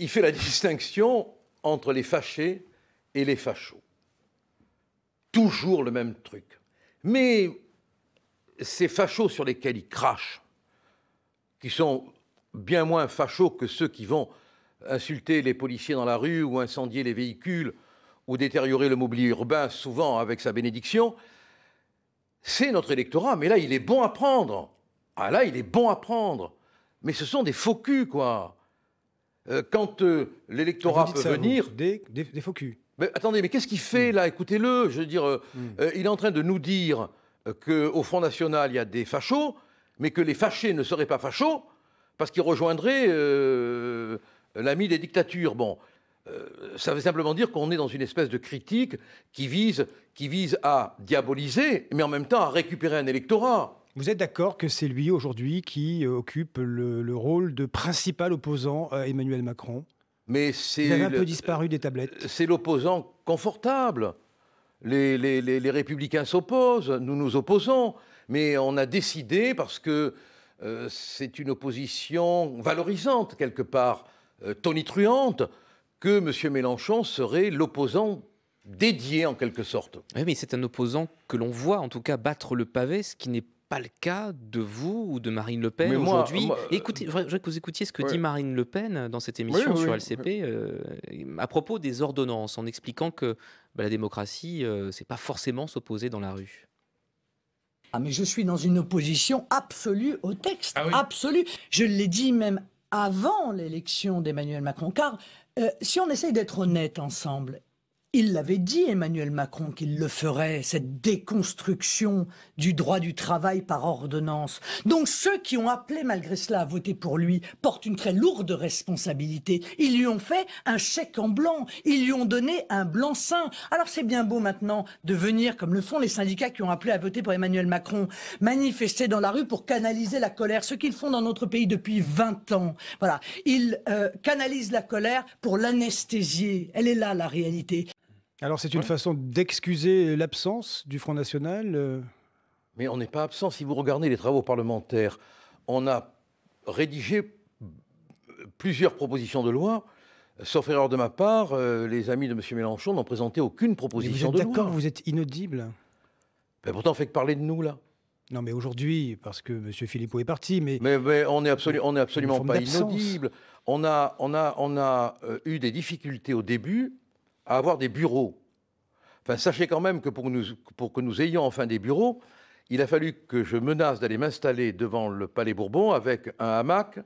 il fait la distinction entre les fâchés et les fachos. Toujours le même truc. Mais ces fachos sur lesquels il crache, qui sont bien moins fachos que ceux qui vont insulter les policiers dans la rue ou incendier les véhicules ou détériorer le mobilier urbain, souvent avec sa bénédiction, c'est notre électorat. Mais là, il est bon à prendre. Ah là, il est bon à prendre. Mais ce sont des faux culs, quoi. Quand l'électorat peut venir... Des faux culs. Mais attendez, mais qu'est-ce qu'il fait là? Écoutez-le, je veux dire, il est en train de nous dire qu'au Front National, il y a des fachos, mais que les fâchés ne seraient pas fachos parce qu'ils rejoindraient l'ami des dictatures. Bon, ça veut simplement dire qu'on est dans une espèce de critique qui vise à diaboliser, mais en même temps à récupérer un électorat. Vous êtes d'accord que c'est lui aujourd'hui qui occupe le rôle de principal opposant à Emmanuel Macron? Mais il avait un peu disparu des tablettes. C'est l'opposant confortable. Les Républicains s'opposent, nous nous opposons, mais on a décidé, parce que c'est une opposition valorisante quelque part, tonitruante, que M. Mélenchon serait l'opposant dédié en quelque sorte. Oui, mais c'est un opposant que l'on voit en tout cas battre le pavé, ce qui n'est pas le cas de vous ou de Marine Le Pen aujourd'hui. Écoutez, je voudrais que vous écoutiez ce que dit Marine Le Pen dans cette émission sur LCP à propos des ordonnances, en expliquant que la démocratie, c'est pas forcément s'opposer dans la rue. Ah, mais je suis dans une opposition absolue au texte, absolue. Je l'ai dit même avant l'élection d'Emmanuel Macron, car si on essaye d'être honnête ensemble, il l'avait dit, Emmanuel Macron, qu'il le ferait, cette déconstruction du droit du travail par ordonnance. Donc ceux qui ont appelé malgré cela à voter pour lui portent une très lourde responsabilité. Ils lui ont fait un chèque en blanc, ils lui ont donné un blanc-seing. Alors c'est bien beau maintenant de venir, comme le font les syndicats qui ont appelé à voter pour Emmanuel Macron, manifester dans la rue pour canaliser la colère, ce qu'ils font dans notre pays depuis 20 ans. Voilà, ils canalisent la colère pour l'anesthésier. Elle est là la réalité. Alors c'est une façon d'excuser l'absence du Front National Mais on n'est pas absent. Si vous regardez les travaux parlementaires, on a rédigé plusieurs propositions de loi. Sauf erreur de ma part, les amis de M. Mélenchon n'ont présenté aucune proposition de loi. Vous êtes d'accord, vous êtes inaudible. Ben pourtant, on fait que parler de nous, là. Non, mais aujourd'hui, parce que M. Philippot est parti, mais on n'est absolument pas inaudible. On a eu des difficultés au début à avoir des bureaux. Enfin, sachez quand même que pour que nous ayons enfin des bureaux, il a fallu que je menace d'aller m'installer devant le Palais Bourbon avec un hamac,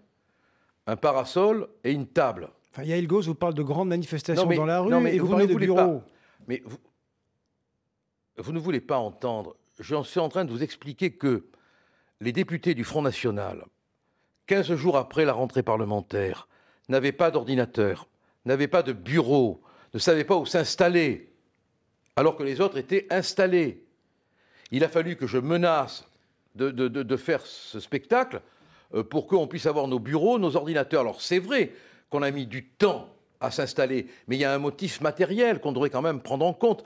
un parasol et une table. Enfin, Yael Gauze vous parle de grandes manifestations dans la rue et vous ne parlez de voulez bureaux. Mais vous ne voulez pas entendre. Je suis en train de vous expliquer que les députés du Front National, 15 jours après la rentrée parlementaire, n'avaient pas d'ordinateur, n'avaient pas de bureau, ne savaient pas où s'installer, alors que les autres étaient installés. Il a fallu que je menace de faire ce spectacle pour qu'on puisse avoir nos bureaux, nos ordinateurs. Alors c'est vrai qu'on a mis du temps à s'installer, mais il y a un motif matériel qu'on devrait quand même prendre en compte.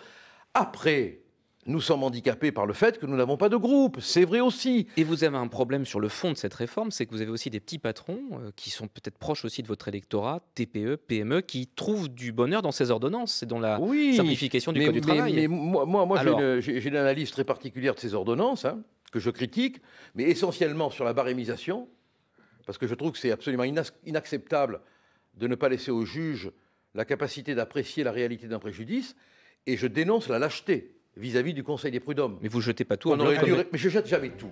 Après, nous sommes handicapés par le fait que nous n'avons pas de groupe, c'est vrai aussi. Et vous avez un problème sur le fond de cette réforme, c'est que vous avez aussi des petits patrons qui sont peut-être proches aussi de votre électorat, TPE, PME, qui trouvent du bonheur dans ces ordonnances et dans la simplification du Code du travail. Mais moi j'ai une analyse très particulière de ces ordonnances, que je critique, mais essentiellement sur la barémisation, parce que je trouve que c'est absolument inacceptable de ne pas laisser au juge la capacité d'apprécier la réalité d'un préjudice, et je dénonce la lâcheté vis-à-vis du Conseil des prud'hommes. Mais vous ne jetez pas tout en bloc. Mais je ne jette jamais tout.